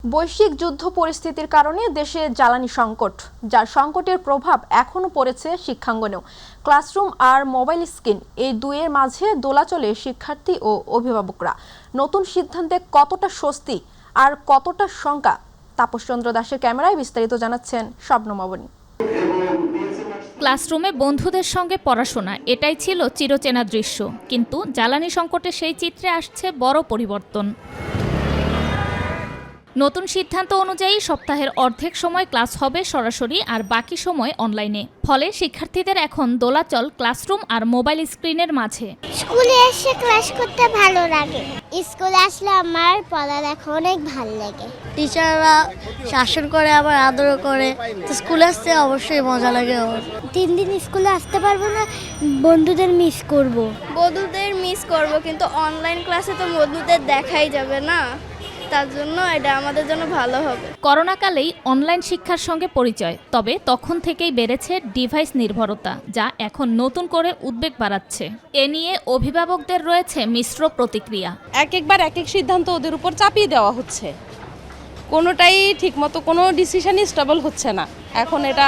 বৈশ্বিক যুদ্ধ পরিস্থিতির কারণে দেশে জ্বালানি সংকট, যার সংকটের প্রভাব এখনও পড়েছে শিক্ষাঙ্গনেও। ক্লাসরুম আর মোবাইল স্ক্রিন এই দুইয়ের মাঝে দোলাচলে শিক্ষার্থী ও অভিভাবকরা। নতুন সিদ্ধান্তে কতটা স্বস্তি আর কতটা শঙ্কা, তাপস চন্দ্র দাসের ক্যামেরায় বিস্তারিত জানাচ্ছেন শবনম অবনী। ক্লাসরুমে বন্ধুদের সঙ্গে পড়াশোনা, এটাই ছিল চিরচেনা দৃশ্য। কিন্তু জ্বালানি সংকটে সেই চিত্রে আসছে বড় পরিবর্তন। নতুন সিদ্ধান্ত অনুযায়ী সপ্তাহের অর্ধেক সময় ক্লাস হবে সরাসরি আর বাকি সময় অনলাইনে। ফলে শিক্ষার্থীদের এখন দোলাচল ক্লাসরুম আর মোবাইল স্ক্রিনের মাঝে। স্কুলে এসে ক্লাস করতে ভালো লাগে। স্কুলে আসলে আমার পড়ালেখা অনেক ভালো লাগে। টিচাররা শাসন করে আবার আদর করে, তো স্কুলে আসতে অবশ্যই মজা লাগে। 3 দিন স্কুলে আসতে পারবো না, বন্ধুদের মিস করব। বন্ধুদের মিস করব, কিন্তু অনলাইন ক্লাসে তো বন্ধুদের দেখাই যাবে না, তার জন্য এটা আমাদের জন্য ভালো হবে। করোনাকালেই অনলাইন শিক্ষার সঙ্গে পরিচয়, তবে তখন থেকেই বেড়েছে ডিভাইস নির্ভরতা, যা এখন নতুন করে উদ্বেগ বাড়াচ্ছে। এ নিয়ে অভিভাবকদের রয়েছে মিশ্র প্রতিক্রিয়া। একবার এক এক সিদ্ধান্ত ওদের উপর চাপিয়ে দেওয়া হচ্ছে, কোনোটাই ঠিকমতো কোনো ডিসিশনই স্টেবল হচ্ছে না। এখন এটা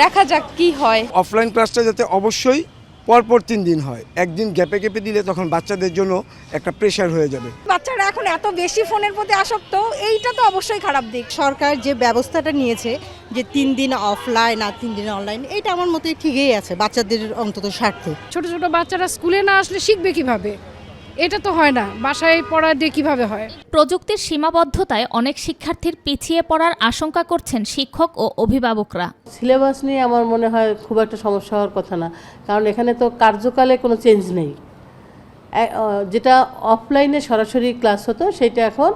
দেখা যাক কি হয়। অফলাইন ক্লাসটা যাতে অবশ্যই পরপর 3 দিন হয়, একদিন গ্যাপে গ্যাপে দিলে তখন বাচ্চাদের জন্য একটা প্রেশার হয়ে যাবে। বাচ্চারা এখন এত বেশি ফোনের প্রতি আসক্ত, এইটা তো অবশ্যই খারাপ দিক। সরকার যে ব্যবস্থাটা নিয়েছে যে 3 দিন অফলাইন আর 3 দিন অনলাইন, এইটা আমার মতে ঠিকই আছে, বাচ্চাদের অন্তত স্বার্থে। ছোট ছোট বাচ্চারা স্কুলে না আসলে শিখবে কিভাবে? এটা তো হয় না, বাসায় পড়া দিয়ে কিভাবে হয়? প্রযুক্তির সীমাবদ্ধতায় অনেক শিক্ষার্থীর পিছিয়ে পড়ার আশঙ্কা করছেন শিক্ষক ও অভিভাবকরা। সিলেবাস নিয়ে আমার মনে হয় খুব একটা সমস্যা হওয়ার কথা না, কারণ এখানে তো কার্যকালে কোনো চেঞ্জ নেই। যেটা অফলাইনে সরাসরি ক্লাস হতো সেটা এখন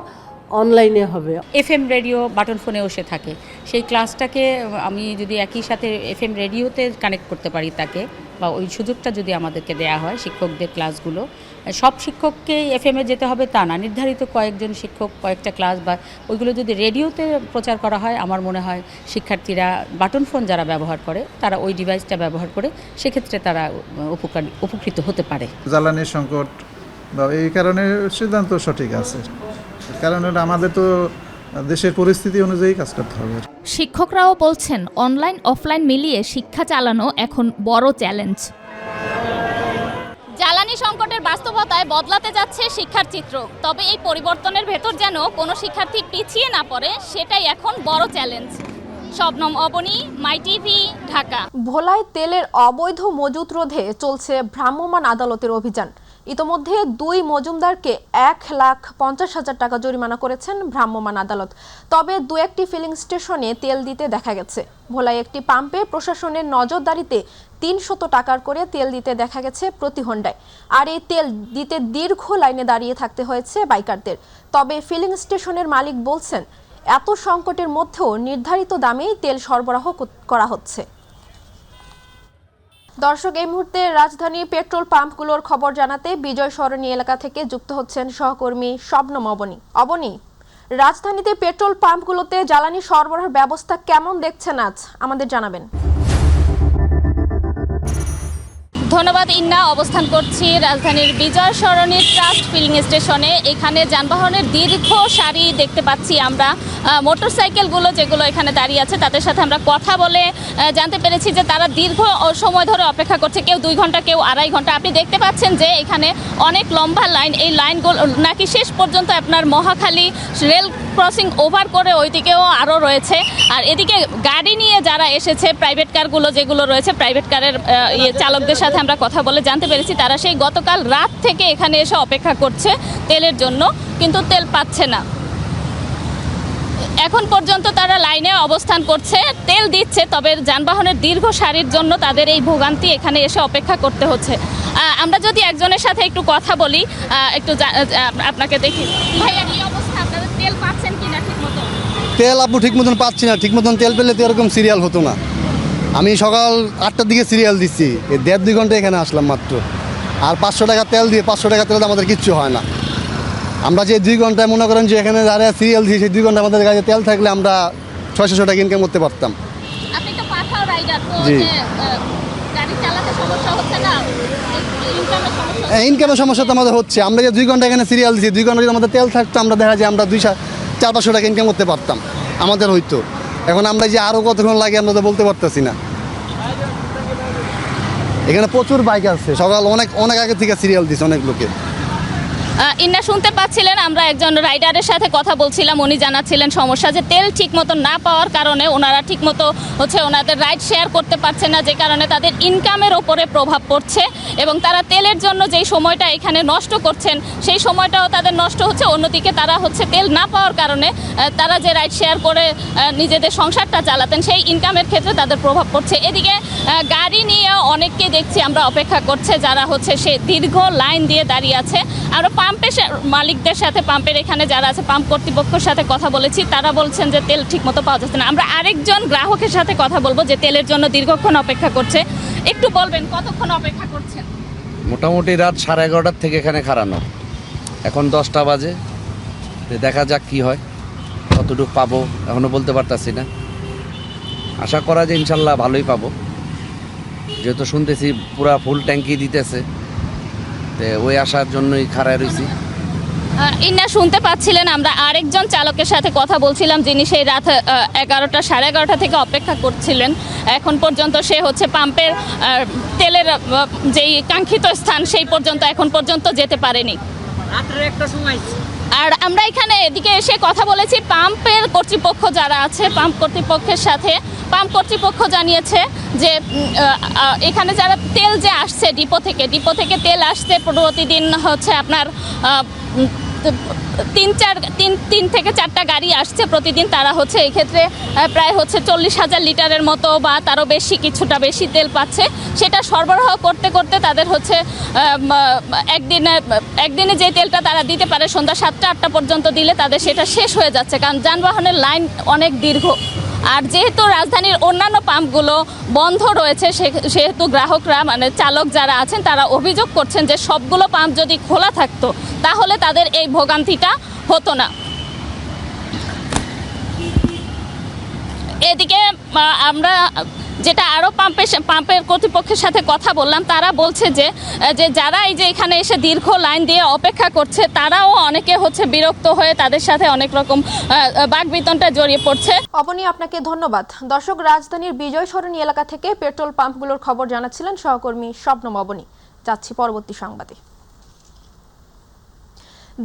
অনলাইনে হবে। FM রেডিও বাটন ফোনে বসে থাকে, সেই ক্লাসটাকে আমি যদি একই সাথে FM রেডিওতে কানেক্ট করতে পারি তাকে, বা ওই সুযোগটা যদি আমাদেরকে দেয়া হয়, শিক্ষকদের ক্লাসগুলো সব শিক্ষককে FM এ যেতে হবে তা না, নির্ধারিত কয়েকজন শিক্ষক কয়েকটা ক্লাস বা ওইগুলো যদি রেডিওতে প্রচার করা হয়, আমার মনে হয় শিক্ষার্থীরা বাটন ফোন যারা ব্যবহার করে তারা ওই ডিভাইসটা ব্যবহার করে সেক্ষেত্রে তারা উপকৃত হতে পারে। জ্বালানির সংকট বা এই কারণে সিদ্ধান্ত সঠিক আছে, কারণ আমাদের তো দেশের পরিস্থিতি অনুযায়ী কাজ করতে হবে। শিক্ষকরাও বলছেন অনলাইন অফলাইন মিলিয়ে শিক্ষা চালানো এখন বড় চ্যালেঞ্জ। জ্বালানি সংকটের বাস্তবতায় বদলাতে যাচ্ছে শিক্ষার চিত্র, তবে এই পরিবর্তনের ভেতর যেন কোনো শিক্ষার্থী পিছিয়ে না পড়ে, সেটাই এখন বড় চ্যালেঞ্জ। শবনম অবনী, মাই টিভি, ঢাকা। ভোলায় তেলের অবৈধ মজুত রোধে চলছে ভ্রাম্যমাণ আদালতের অভিযান। ইতোমধ্যে 2 মজুমদারকে 1,50,000 টাকা জরিমানা করেছেন ভ্রাম্যমাণ আদালত। তবে 2-1টি ফিলিং স্টেশনে তেল দিতে দেখা গেছে। ভোলায় একটি পাম্পে প্রশাসনের নজরদারিতে 300 টাকার করে তেল দিতে দেখা গেছে প্রতি ঘণ্টায়। আর এই তেল দিতে দীর্ঘ লাইনে দাঁড়িয়ে থাকতে হয়েছে বাইকারদের। তবে ফিলিং স্টেশনের মালিক বলছেন, এত সংকটের মধ্যেও নির্ধারিত দামেই তেল সরবরাহ করা হচ্ছে। দর্শক, এই মুহূর্তে রাজধানী পেট্রোল পাম্পগুলোর খবর জানাতে বিজয় সরণি এলাকা থেকে যুক্ত হচ্ছেন সহকর্মী শবনম অবনী। অবনী, রাজধানীতে পেট্রোল পাম্পগুলোতে জ্বালানি সরবরাহের ব্যবস্থা কেমন দেখছেন আজ, আমাদের জানাবেন। ধন্যবাদ ইন্না। অবস্থান করছি রাজধানীর বিজয় সরণি ট্রাস্ট ফিলিং স্টেশনে। এখানে যানবাহনের দীর্ঘ সারি দেখতে পাচ্ছি আমরা। মোটরসাইকেলগুলো যেগুলো এখানে দাঁড়িয়ে আছে তাদের সাথে আমরা কথা বলে জানতে পেরেছি যে তারা দীর্ঘ সময় ধরে অপেক্ষা করছে, কেউ 2 ঘন্টা, কেউ 2.5 ঘন্টা। আপনি দেখতে পাচ্ছেন যে এখানে অনেক লম্বা লাইন, এই লাইনগুলো নাকি শেষ পর্যন্ত আপনার মহাখালী রেল ক্রসিং ওভার করে ওইদিকেও আরও রয়েছে। আর এদিকে গাড়ি নিয়ে যারা এসেছে, প্রাইভেট কারগুলো যেগুলো রয়েছে, প্রাইভেট কারের চালকদের সাথে আমরা কথা বলে জানতে পেরেছি তারা সেই গতকাল রাত থেকে এখানে এসে অপেক্ষা করছে তেলের জন্য, কিন্তু তেল পাচ্ছে না। এখন পর্যন্ত তারা লাইনে অবস্থান করছে, তেল দিচ্ছে, তবে যানবাহনের দীর্ঘ সারির জন্য তাদের এই ভোগান্তি, এখানে এসে অপেক্ষা করতে হচ্ছে। আমরা যদি একজনের সাথে একটু কথা বলি, একটু আপনাকে দেখি। ভাইয়া, কি অবস্থা, আপনারা তেল পাচ্ছেন কিনা ঠিক মতো? তেল আপু ঠিক মতন পাচ্ছি না। ঠিক মতন তেল পেলে তো এরকম সিরিয়াল হতো না। আমি সকাল 8টার দিকে সিরিয়াল দিচ্ছি, 1.5-2 ঘন্টা এখানে আসলাম মাত্র। আর 500 টাকা তেল দিয়ে 500 টাকা তেল আমাদের কিচ্ছু হয় না। আমরা যে 2 ঘন্টায় মনে করেন যে এখানে যারা সিরিয়াল দিয়ে সেই 2 ঘন্টা আমাদের গাড়িতে তেল থাকলে আমরা 600 টাকা ইনকাম করতে পারতাম। আপনি তো পাঠাও রাইডার, তো জি, গাড়ি চালাতে সমস্যা হচ্ছে না? ইনকামের সমস্যা তো আমাদের হচ্ছে। আমরা যে 2 ঘন্টা এখানে সিরিয়াল দিচ্ছি, 2 ঘন্টা যদি আমাদের তেল থাকতো, আমরা দেখা যায় আমরা 400-500 টাকা ইনকাম করতে পারতাম, আমাদের হইতো। এখন আমরা যে আরও কতক্ষণ লাগে আমরা তো বলতে পারতেছি না। এখানে প্রচুর বাইক আছে, সকাল অনেক আগে থেকে সিরিয়াল দিচ্ছে অনেক লোকে। ইন্না শুনতে পাচ্ছিলেন, আমরা একজন রাইডারের সাথে কথা বলছিলাম, উনি জানাচ্ছিলেন সমস্যা যে তেল ঠিকমতো না পাওয়ার কারণে ওনারা ঠিকমতো ওনাদের রাইড শেয়ার করতে পারছে না, যে কারণে তাদের ইনকামের ওপরে প্রভাব পড়ছে এবং তারা তেলের জন্য যেই সময়টা এখানে নষ্ট করছেন সেই সময়টাও তাদের নষ্ট হচ্ছে। অন্যদিকে তারা তেল না পাওয়ার কারণে তারা যে রাইড শেয়ার করে নিজেদের সংসারটা চালাতেন সেই ইনকামের ক্ষেত্রে তাদের প্রভাব পড়ছে। এদিকে গাড়ি নিয়ে অনেককে দেখছি আমরা অপেক্ষা করছে, যারা সে দীর্ঘ লাইন দিয়ে দাঁড়িয়ে আছে। আমরা পাম্পের মালিকদের সাথে, পাম্পের এখানে যারা আছে পাম্প কর্তৃপক্ষের সাথে কথা বলেছি, তারা বলছেন যে তেল ঠিকমতো পাওয়া যাচ্ছে না। আমরা আরেকজন গ্রাহকের সাথে কথা বলবো যে তেলের জন্য দীর্ঘক্ষণ অপেক্ষা করছে। একটু বলবেন কতক্ষণ অপেক্ষা করছেন? মোটামুটি রাত 11:30 থেকে এখানে খাড়ানো, এখন 10টা বাজে। দেখা যাক কি হয়, কতটুকু পাবো এখনও বলতে পারতাছি না। আশা করা যে ইনশাল্লাহ ভালোই পাবো, যেহেতু শুনতেছি পুরা ফুল ট্যাঙ্কি দিতেছে, তো ওই আসার জন্যই খাড়ায় রয়েছি। ইন্না শুনতে পাচ্ছিলেন, আমরা আরেকজন চালকের সাথে কথা বলছিলাম যিনি সেই রাত 11টা 11:30 থেকে অপেক্ষা করছিলেন। এখন পর্যন্ত সে পাম্পের তেলের যেই কাঙ্ক্ষিত স্থান সেই পর্যন্ত এখন পর্যন্ত যেতে পারেনি। আর আমরা এখানে এদিকে এসে কথা বলেছি পাম্পের কর্তৃপক্ষ যারা আছে, পাম্প কর্তৃপক্ষের সাথে। পাম্প কর্তৃপক্ষ জানিয়েছে যে এখানে যারা তেল যে আসছে ডিপো থেকে তেল আসছে প্রতিদিন আপনার 3 থেকে 4টা গাড়ি আসছে প্রতিদিন। তারা এই ক্ষেত্রে প্রায় 40,000 লিটারের মতো বা তারও বেশি, কিছুটা বেশি তেল পাচ্ছে। সেটা সরবরাহ করতে করতে তাদের একদিনে যে তেলটা তারা দিতে পারে সন্ধ্যা 7টা-8টা পর্যন্ত দিলে তাদের সেটা শেষ হয়ে যাচ্ছে, কারণ যানবাহনের লাইন অনেক দীর্ঘ। আর যেহেতু রাজধানীর অন্যান্য পাম্পগুলো বন্ধ রয়েছে সেহেতু গ্রাহকরা চালক যারা আছেন তারা অভিযোগ করছেন যে সবগুলো পাম্প যদি খোলা থাকতো তাহলে তাদের এই ভোগান্তিটা হতো না। এদিকে আমরা যেটা আরও পাম্পের কর্তৃপক্ষের সাথে কথা বললাম, তারা বলছে যে যারা এই যে এখানে এসে দীর্ঘ লাইন দিয়ে অপেক্ষা করছে তারাও অনেকে বিরক্ত হয়ে তাদের সাথে অনেক রকম বাকবিতণ্ডা জড়িয়ে পড়ছে। অবনী, আপনাকে ধন্যবাদ। দর্শক, রাজধানীর বিজয় সরণি এলাকা থেকে পেট্রোল পাম্পগুলোর খবর জানাচ্ছিলেন সহকর্মী শবনম অবনী। যাচ্ছি পরবর্তী সংবাদে।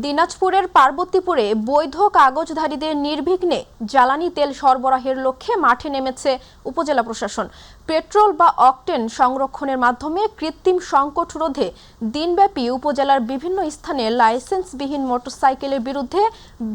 দিনাজপুরের পার্বতীপুরে বৈধ কাগজধারীদের নির্বিঘ্নে জ্বালানি তেল সরবরাহের লক্ষ্যে মাঠে নেমেছে উপজেলা প্রশাসন। পেট্রোল বা অকটেন সংরক্ষণের মাধ্যমে কৃত্রিম সংকট রোধে দিনব্যাপী উপজেলার বিভিন্ন স্থানে লাইসেন্সবিহীন মোটরসাইকেলের বিরুদ্ধে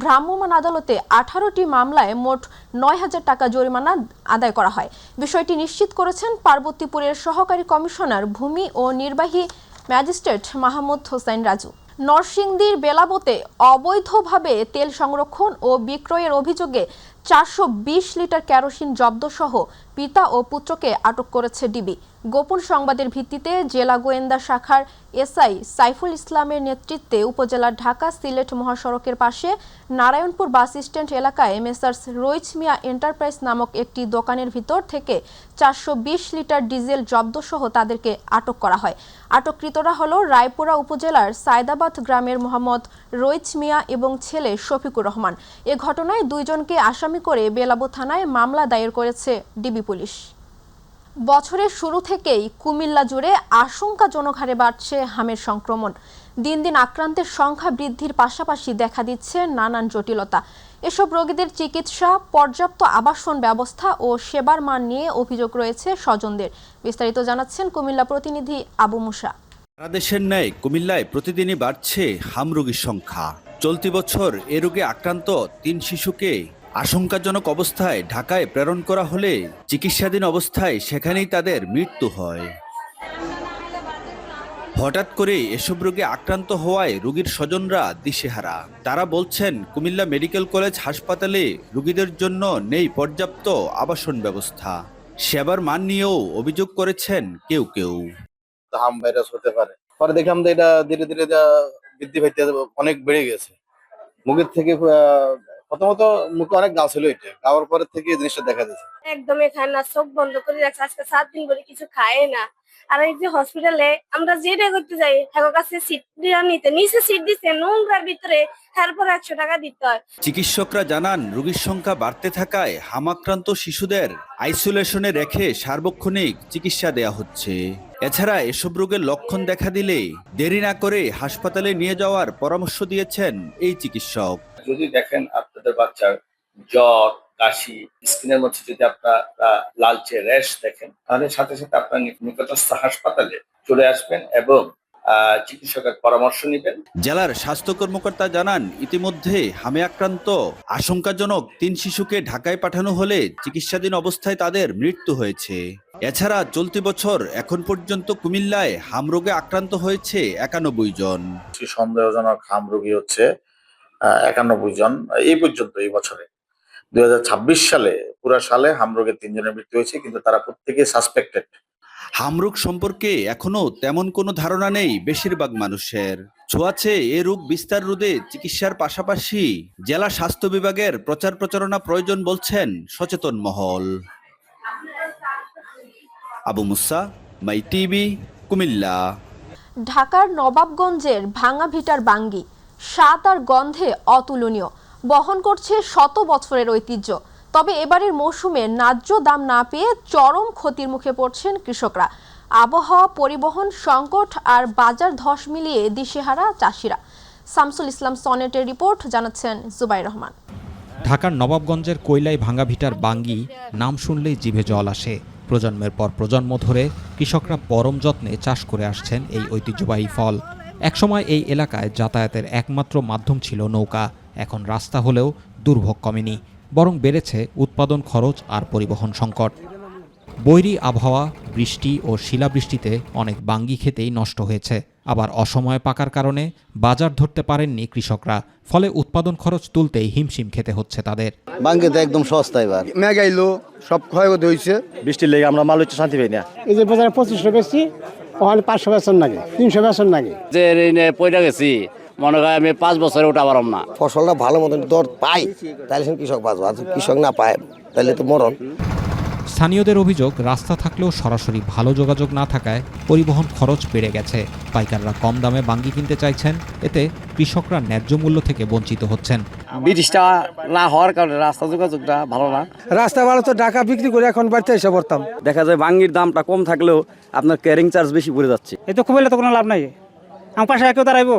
ভ্রাম্যমাণ আদালতে 18টি মামলায় মোট 9,000 টাকা জরিমানা আদায় করা হয়। বিষয়টি নিশ্চিত করেছেন পার্বতীপুরের সহকারী কমিশনার ভূমি ও নির্বাহী ম্যাজিস্ট্রেট মাহমুদ হোসেন রাজু। নরসিংদীর বেলাবতে অবৈধভাবে তেল সংরক্ষণ ও বিক্রয়ের অভিযোগে 420 লিটার কেরোসিন জব্দসহ পিতা ও পুত্রকে আটক করেছে ডিবি। গোপন সংবাদের ভিত্তিতে জেলা গোয়েন্দা শাখার এসআই সাইফুল ইসলামের নেতৃত্বে উপজেলার ঢাকা সিলেট মহাসড়কের পাশে নারায়ণপুর বাস স্ট্যান্ড এলাকায় মেসার্স রইচ মিয়া এন্টারপ্রাইজ নামক একটি দোকানের ভিতর থেকে 420 লিটার ডিজেল জব্দসহ তাদেরকে আটক করা হয়। আটককৃতরা হলো রায়পুরা উপজেলার সায়দাবাদ গ্রামের মোহাম্মদ রইচ মিয়া এবং ছেলে শফিকুর রহমান। এ ঘটনায় 2 জনকে আসামি করে বেলাবো থানায় মামলা দায়ের করেছে ডিবি পুলিশ। বছরের শুরু থেকেই কুমিল্লা জুড়ে আশঙ্কাজনক হারে বাড়ছে হামের সংক্রমণ। দিন দিন আক্রান্তের সংখ্যা বৃদ্ধির পাশাপাশি দেখা দিচ্ছে নানান জটিলতা। এসব রোগীদের চিকিৎসা, পর্যাপ্ত আবাসন ব্যবস্থা ও সেবার মান নিয়ে অভিযোগ রয়েছে স্বজনদের। বিস্তারিত জানাচ্ছেন কুমিল্লা প্রতিনিধি আবু মুসা। সারা দেশের ন্যায় কুমিল্লায় প্রতিদিনই বাড়ছে হাম রোগীর সংখ্যা। চলতি বছর এ রোগে আক্রান্ত 3 শিশুকে আশঙ্কাজনক অবস্থায় ঢাকায় প্রেরণ করা হলে চিকিৎসাধীন অবস্থায় সেখানেই তাদের মৃত্যু হয়। হঠাৎ করে এসব রোগে আক্রান্ত হওয়ায় রোগীর স্বজনরা দিশেহারা। তারা বলছেন কুমিল্লা মেডিকেল কলেজ হাসপাতালে রোগীদের জন্য নেই পর্যাপ্ত আবাসন ব্যবস্থা। সেবার মান নিয়েও অভিযোগ করেছেন কেউ কেউ। হাম ভাইরাস হতে পারে, পরে দেখলাম যে এটা ধীরে ধীরে বৃদ্ধি পাইতে অনেক বেড়ে গেছে। মুখের থেকে প্রথমত মুখে অনেক গাল ছিল, এটা গাওয়ার পরে থেকে এই জিনিসটা দেখা দিচ্ছে। একদমই খায় না, চোখ বন্ধ করে রাখছে, আজকে 7 দিন ধরে কিছু খায় না। আর এই যে হসপিটালে আমরা যেটা করতে যাই, হ্যাঁ কাছে সিট নিতে নিচে সিট দিচ্ছে নোংরার ভিতরে, তারপর 100 টাকা দিতে হয়। চিকিৎসকরা জানান, রোগীর সংখ্যা বাড়তে থাকায় হামাক্রান্ত শিশুদের আইসোলেশনে রেখে সার্বক্ষণিক চিকিৎসা দেয়া হচ্ছে। এছাড়া এসব রোগের লক্ষণ দেখা দিলে দেরি না করে হাসপাতালে নিয়ে যাওয়ার পরামর্শ দিয়েছেন এই চিকিৎসক। যদি দেখেন আপনাদের বাচ্চার জ্বর, কাশি, স্কিনের মধ্যে যদি আপনারা লালচে র্যাশ দেখেন, তাহলে সাথে সাথে আপনার নিকটস্থ হাসপাতালে চলে আসবেন এবং চিকিৎসকের পরামর্শ নেবেন। জেলার স্বাস্থ্য কর্মকর্তা জানান, ইতিমধ্যে হামে আক্রান্ত আশঙ্কাজনক 3 শিশুকে ঢাকায় পাঠানো হলে চিকিৎসাধীন অবস্থায় তাদের মৃত্যু হয়েছে। এছাড়া চলতি বছর এখন পর্যন্ত কুমিল্লায় হাম রোগে আক্রান্ত হয়েছে 91 জন। সন্দেহজনক হাম রোগী হচ্ছে 91 জন এই পর্যন্ত এই বছরে। 2026 সালে পুরো সালে হাম রোগে 3 জনের মৃত্যু হয়েছে, কিন্তু তারা প্রত্যেকেই সাসপেক্টেড। হামরোগ সম্পর্কে এখনো তেমন কোনো ধারণা নেই বেশিরভাগ মানুষের। ছোঁয়াচে এ রোগ বিস্তার রোধে চিকিৎসার পাশাপাশি জেলা স্বাস্থ্য বিভাগের প্রচার প্রচারণা প্রয়োজন বলছেন সচেতন মহল। আবু মুসা, মাই টিভি, কুমিল্লা। ঢাকার নবাবগঞ্জের ভাঙা ভিটার বাঙ্গি স্বাদ আর গন্ধে অতুলনীয়, বহন করছে শত বছরের ঐতিহ্য। তবে এবারের মৌসুমে ন্যায্য দাম না পেয়ে চরম ক্ষতির মুখে পড়ছেন কৃষকরা। আবহাওয়া, পরিবহন সংকট আর বাজার ধস মিলিয়ে দিশেহারা চাষিরা। শামসুল ইসলাম সনেটের রিপোর্ট, জানাচ্ছেন জুবাইর রহমান। ঢাকার নবাবগঞ্জের কৈলাই ভাঙা ভিটার বাঙ্গি নাম শুনলেই জিভে জল আসে। প্রজন্মের পর প্রজন্ম ধরে কৃষকরা পরম যত্নে চাষ করে আসছেন এই ঐতিহ্যবাহী ফল। একসময় এই এলাকায় যাতায়াতের একমাত্র মাধ্যম ছিল নৌকা। এখন রাস্তা হলেও দুর্ভোগ কমেনি, বরং বেড়েছে উৎপাদন খরচ আর পরিবহন সংকট। বৈরী আবহাওয়া, বৃষ্টি ও শিলাবৃষ্টিতে অনেক বাঙ্গি খেতেই নষ্ট হয়েছে। আবার অসময়ে পাকার কারণে বাজার ধরতে পারেননি কৃষকরা। ফলে উৎপাদন খরচ তুলতেই হিমশিম খেতে হচ্ছে তাদের। বাঙ্গি তো একদম সস্তা, এবার মেগাইলো সব ক্ষয়ক্ষতি হয়েছে। বৃষ্টির লেগে আমরা মাল হচ্ছে শান্তি পাই না। এই যে বাজারে 2500 বেশি, ওখানে 500 বেতন লাগে, 300 বেতন লাগে। যে পয়সা গেছি, মনে হয় আমি 5 বছরে ওটা পারলাম না। ফসলটা ভালো মতন দর পাই, তাহলে কৃষক বাঁচবো। আর কৃষক না পায় তাহলে তো মরণ। স্থানীয়দের অভিযোগ, রাস্তা থাকলেও সরাসরি ভালো যোগাযোগ না থাকায় পরিবহন খরচ বেড়ে গেছে। পাইকাররা কম দামে বাঙ্গি কিনতে চাইছেন, এতে কৃষকরা ন্যায্য মূল্য থেকে বঞ্চিত হচ্ছেন। ব্রিটিশটা না হওয়ার কারণে রাস্তা যোগাযোগটা ভালো না। রাস্তা ভালো তো টাকা বিক্রি করে এখন বাড়িতে এসে পড়তাম। দেখা যায় বাঙ্গির দামটা কম থাকলেও আপনার ক্যারিং চার্জ বেশি পড়ে যাচ্ছে। এই তো খুব তো কোনো লাভ নাই। আমার পাশে কেউ দাঁড়াইবো?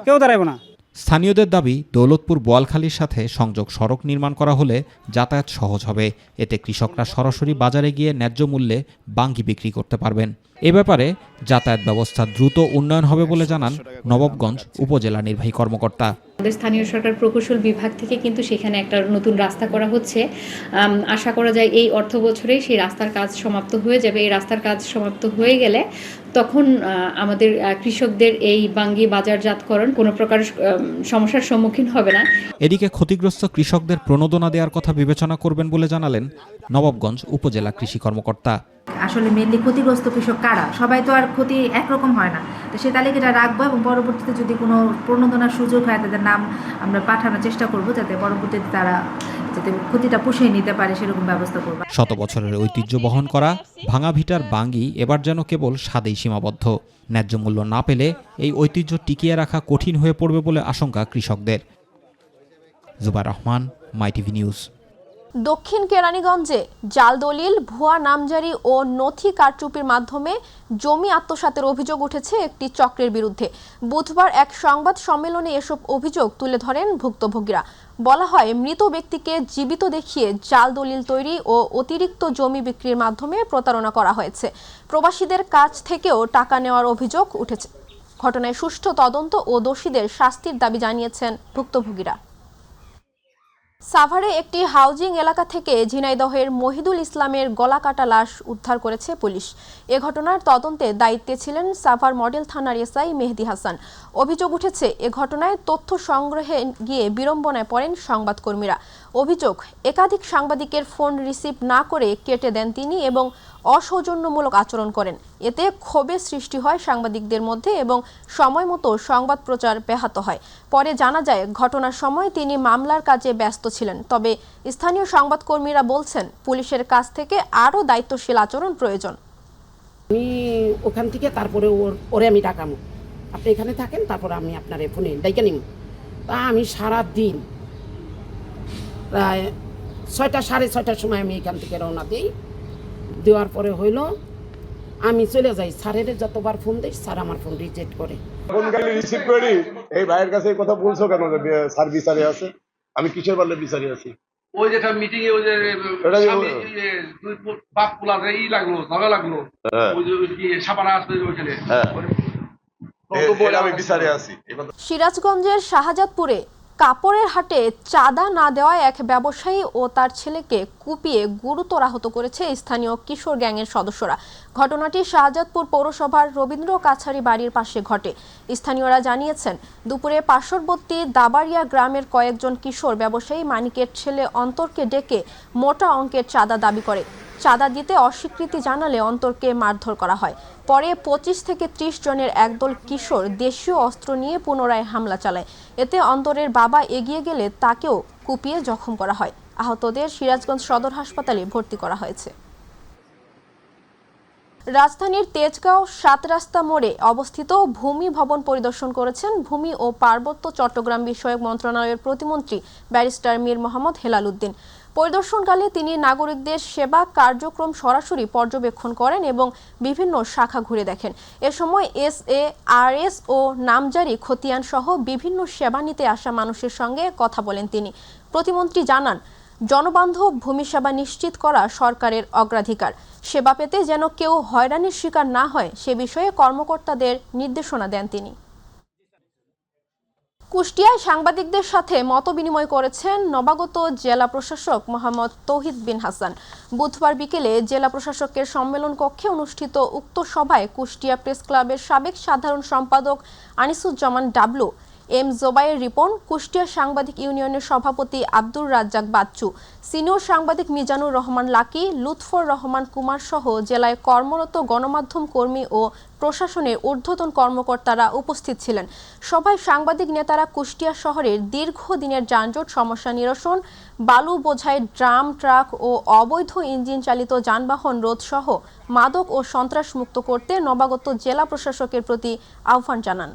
কেউ দাঁড়াইবো না। স্থানীয়দের দাবি, দৌলতপুর বোয়ালখালীর সাথে সংযোগ সড়ক নির্মাণ করা হলে যাতায়াত সহজ হবে। এতে কৃষকরা সরাসরি বাজারে গিয়ে ন্যায্য মূল্যে বাঙ্গি বিক্রি করতে পারবেন। এ ব্যাপারে যাতায়াত ব্যবস্থা দ্রুত উন্নয়ন হবে বলে জানান নবাবগঞ্জ উপজেলা নির্বাহী কর্মকর্তা। আমাদের স্থানীয় সরকার প্রকৌশল বিভাগ থেকে কিন্তু সেখানে একটা নতুন রাস্তা করা হচ্ছে। আশা করা যায় এই অর্থ বছরেই সেই রাস্তার কাজ সমাপ্ত হয়ে যাবে। এই রাস্তার কাজ সমাপ্ত হয়ে গেলে তখন আমাদের কৃষকদের এই বাঙ্গি বাজারজাতকরণ কোনো প্রকার সমস্যার সম্মুখীন হবে না। এদিকে ক্ষতিগ্রস্ত কৃষকদের প্রণোদনা দেওয়ার কথা বিবেচনা করবেন বলে জানালেন নবাবগঞ্জ উপজেলা কৃষি কর্মকর্তা। আসলে মেনলি ক্ষতিগ্রস্ত কৃষক কারা? সবাই তো আর ক্ষতি একরকম হয় না, তো সেই তালিকাটা রাখবো এবং পরবর্তীতে যদি কোনো প্রণোদনার সুযোগ হয় তাদের নাম আমরা পাঠানোর চেষ্টা করব, যাতে পরবর্তীতে তারা যাতে ক্ষতিটা পুষিয়ে নিতে পারে সেরকম ব্যবস্থা করব। শত বছরের ঐতিহ্য বহন করা ভাঙা ভিটার বাঙ্গি এবার যেন কেবল স্বাদেই সীমাবদ্ধ। ন্যায্য মূল্য না পেলে এই ঐতিহ্য টিকিয়ে রাখা কঠিন হয়ে পড়বে বলে আশঙ্কা কৃষকদের। জুবাইর রহমান, মাই টিভি নিউজ। দক্ষিণ কেরানীগঞ্জে জাল দলিল, ভুয়া নামজারি ও নথি কারচুপির মাধ্যমে জমি আত্মসাতের অভিযোগ উঠেছে একটি চক্রের বিরুদ্ধে। বুধবার এক সংবাদ সম্মেলনে এসব অভিযোগ তুলে ধরেন ভুক্তভোগীরা। বলা হয়, মৃত ব্যক্তিকে জীবিত দেখিয়ে জাল দলিল তৈরি ও অতিরিক্ত জমি বিক্রির মাধ্যমে প্রতারণা করা হয়েছে। প্রবাসীদের কাছ থেকেও টাকা নেওয়ার অভিযোগ উঠেছে। ঘটনায় সুষ্ঠু তদন্ত ও দোষীদের শাস্তির দাবি জানিয়েছেন ভুক্তভোগীরা। সাভারে একটি হাউজিং এলাকা থেকে ঝিনাইদহের মহিদুল ইসলামের গলাকাটা লাশ উদ্ধার করেছে পুলিশ। এ ঘটনার তদন্তে দায়িত্বে ছিলেন সাভার মডেল থানার এসআই মেহেদি হাসান। অভিযোগ উঠেছে, এ ঘটনায় তথ্য সংগ্রহে গিয়ে বিড়ম্বনায় পড়েন সংবাদকর্মীরা। অভিযোগ, একাধিক সাংবাদিকের ফোন রিসিভ না করে কেটে দেন তিনি এবং অসৌজন্যমূলক আচরণ করেন। এতে ক্ষোভের সৃষ্টি হয় সাংবাদিকদের মধ্যে এবং সময় মতো সংবাদ প্রচার ব্যাহত হয়। পরে জানা যায় ঘটনার সময় তিনি মামলার কাজে ব্যস্ত ছিলেন। তবে স্থানীয় সংবাদকর্মীরা বলছেন পুলিশের কাছ থেকে আরও দায়িত্বশীল আচরণ প্রয়োজন। আমি ওখান থেকে তারপরে ওরে আমি ডাকামো, আপনি এখানে থাকেন, তারপরে আমি আপনার ফোনে ডাইকা নিব। তা আমি সারা দিন প্রায় 6টা সাড়ে 6টার সময় আমি এখান থেকে রওনা দিই। দেওয়ার পরে হইল আমি চলে যাই, স্যারের যতবার ফোন দিই স্যার আমার ফোন রিজেক্ট করে। ফোন গালি রিসিভ করি, এই ভাইয়ের কাছে এই কথা বলছো কেন যে স্যার বিচারে আছে? আমি কিসের বললে বিচারে আছি? ওই যেটা মিটিং এ ওই যে দুই বাপ পোলা ই লাগলো, ঝগড়া লাগলো, ওই যে সাপানা আসবে ওইখানে, আমি বিচারে আছি। সিরাজগঞ্জের শাহজাদপুরে কাপড়ের হাটে চাঁদা না দেওয়ায় এক ব্যবসায়ী ও তার ছেলেকে কুপিয়ে গুরুতর আহত করেছে স্থানীয় কিশোর গ্যাংয়ের সদস্যরা। ঘটনাটি শাহজাদপুর পৌরসভার রবীন্দ্র কাছারি বাড়ির পাশে ঘটে। স্থানীয়রা জানিয়েছেন দুপুরে পার্শ্ববর্তী দাবাড়িয়া গ্রামের কয়েকজন কিশোর ব্যবসায়ী মানিকের ছেলে অন্তরকে ডেকে মোটা অঙ্কের চাঁদা দাবি করে। চাঁদা দিতে অস্বীকৃতি জানালে অন্তরকে মারধর করা হয়। পরে 25 থেকে 30 জনের একদল কিশোর দেশীয় অস্ত্র নিয়ে পুনরায় হামলা চালায়। এতে অন্তরের বাবা এগিয়ে গেলে তাকেও কুপিয়ে জখম করা হয়। আহতদের সিরাজগঞ্জ সদর হাসপাতালে ভর্তি করা হয়েছে। রাজধানীর তেজগাঁও 7 রাস্তা মোড়ে অবস্থিত ভূমি ভবন পরিদর্শন করেছেন ভূমি ও পার্বত্য চট্টগ্রাম বিষয়ক মন্ত্রণালয়ের প্রতিমন্ত্রী ব্যারিস্টার মীর মোহাম্মদ হেলাল উদ্দিন। পরিদর্শনকালে তিনি নাগরিকদের সেবা কার্যক্রম সরাসরি পর্যবেক্ষণ করেন এবং বিভিন্ন শাখা ঘুরে দেখেন। এ সময় SARS ও নামজারি খতিয়ান সহ বিভিন্ন সেবা নিতে আসা মানুষের সঙ্গে কথা বলেন তিনি। প্রতিমন্ত্রী জানান, জনবান্ধব ভূমি সেবা নিশ্চিত করা সরকারের অগ্রাধিকার। সেবা পেতে যেন কেউ হয়রানির শিকার না হয় সে বিষয়ে কর্মকর্তাদের নির্দেশনা দেন তিনি। কুষ্টিয়ায় সাংবাদিকদের সাথে মতবিনিময় করেছেন নবাগত জেলা প্রশাসক মোহাম্মদ তৌহিদ বিন হাসান। বুধবার বিকেলে জেলা প্রশাসকের সম্মেলন কক্ষে অনুষ্ঠিত উক্ত সভায় কুষ্টিয়া প্রেস ক্লাবের সাবেক সাধারণ সম্পাদক আনিসুজ্জামান ডাবলু, এম জোবায়ের রিপন, কুষ্টিয়া সাংবাদিক ইউনিয়নের সভাপতি আব্দুর রাজ্জাক বাচ্চু, সিনিয়র সাংবাদিক মিজানুর রহমান লাকি, লুৎফর রহমান কুমার সহ জেলায় কর্মরত গণমাধ্যম কর্মী ও প্রশাসনের ঊর্ধ্বতন কর্মকর্তারা উপস্থিত ছিলেন। সভায় সাংবাদিক নেতারা কুষ্টিয়া শহরের দীর্ঘদিনের যানজট সমস্যা নিরসন, বালু বোঝাই ড্রাম, ট্রাক ও অবৈধ ইঞ্জিন চালিত যানবাহন রোধ সহ মাদক ও সন্ত্রাস মুক্ত করতে নবাগত জেলা প্রশাসকের প্রতি আহ্বান জানান।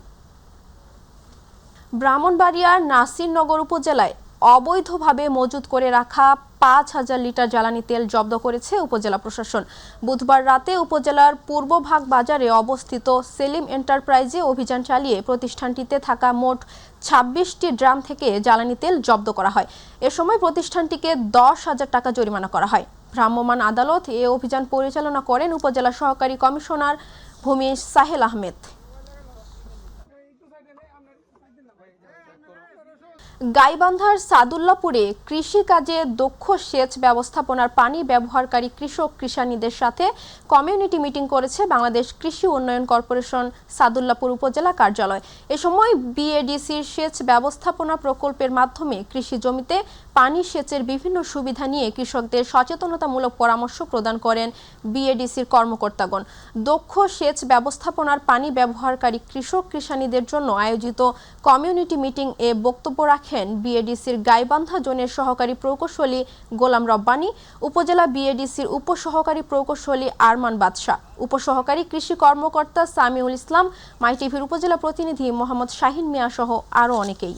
ব্রাহ্মণবাড়িয়ার নাসিরনগর উপজেলায় অবৈধভাবে মজুত করে রাখা 5000 লিটার জ্বালানি তেল জব্দ করেছে উপজেলা প্রশাসন। বুধবার রাতে উপজেলার পূর্বভাগ বাজারে অবস্থিত সেলিম এন্টারপ্রাইজে অভিযান চালিয়ে প্রতিষ্ঠানটিতে থাকা মোট 26টি ড্রাম থেকে জ্বালানি তেল জব্দ করা হয়। এ সময় প্রতিষ্ঠানটিকে 10,000 টাকা জরিমানা করা হয়। ভ্রাম্যমাণ আদালত এ অভিযান পরিচালনা করেন উপজেলা সহকারী কমিশনার ভূমি সাহেল আহমেদ। গাইবান্ধার সাদুল্লাপুরে কৃষি কাজে দক্ষ সেচ ব্যবস্থাপনার পানি ব্যবহারকারী কৃষক কৃষানীদের সাথে কমিউনিটি মিটিং করেছে বাংলাদেশ কৃষি উন্নয়ন কর্পোরেশন সাদুল্লাপুর উপজেলা কার্যালয়। এ সময় বিএডিসির সেচ ব্যবস্থাপনা প্রকল্পের মাধ্যমে কৃষি জমিতে পানি সেচের বিভিন্ন সুবিধা নিয়ে কৃষকদের সচেতনতামূলক পরামর্শ প্রদান করেন বিএডিসির কর্মকর্তাগণ। দক্ষ সেচ ব্যবস্থাপনার পানি ব্যবহারকারী কৃষক কৃষানীদের জন্য আয়োজিত কমিউনিটি মিটিং এ বক্তব্য রাখেন বিএডিসির গাইবান্ধা জোনের সহকারী প্রকৌশলী গোলাম রব্বানী, উপজেলা বিএডিসির উপসহকারী প্রকৌশলী আরমান বাদশা, উপসহকারী কৃষি কর্মকর্তা সামিউল ইসলাম, মাইটিভির উপজেলা প্রতিনিধি মোহাম্মদ শাহিন মিয়া সহ আরও অনেকেই।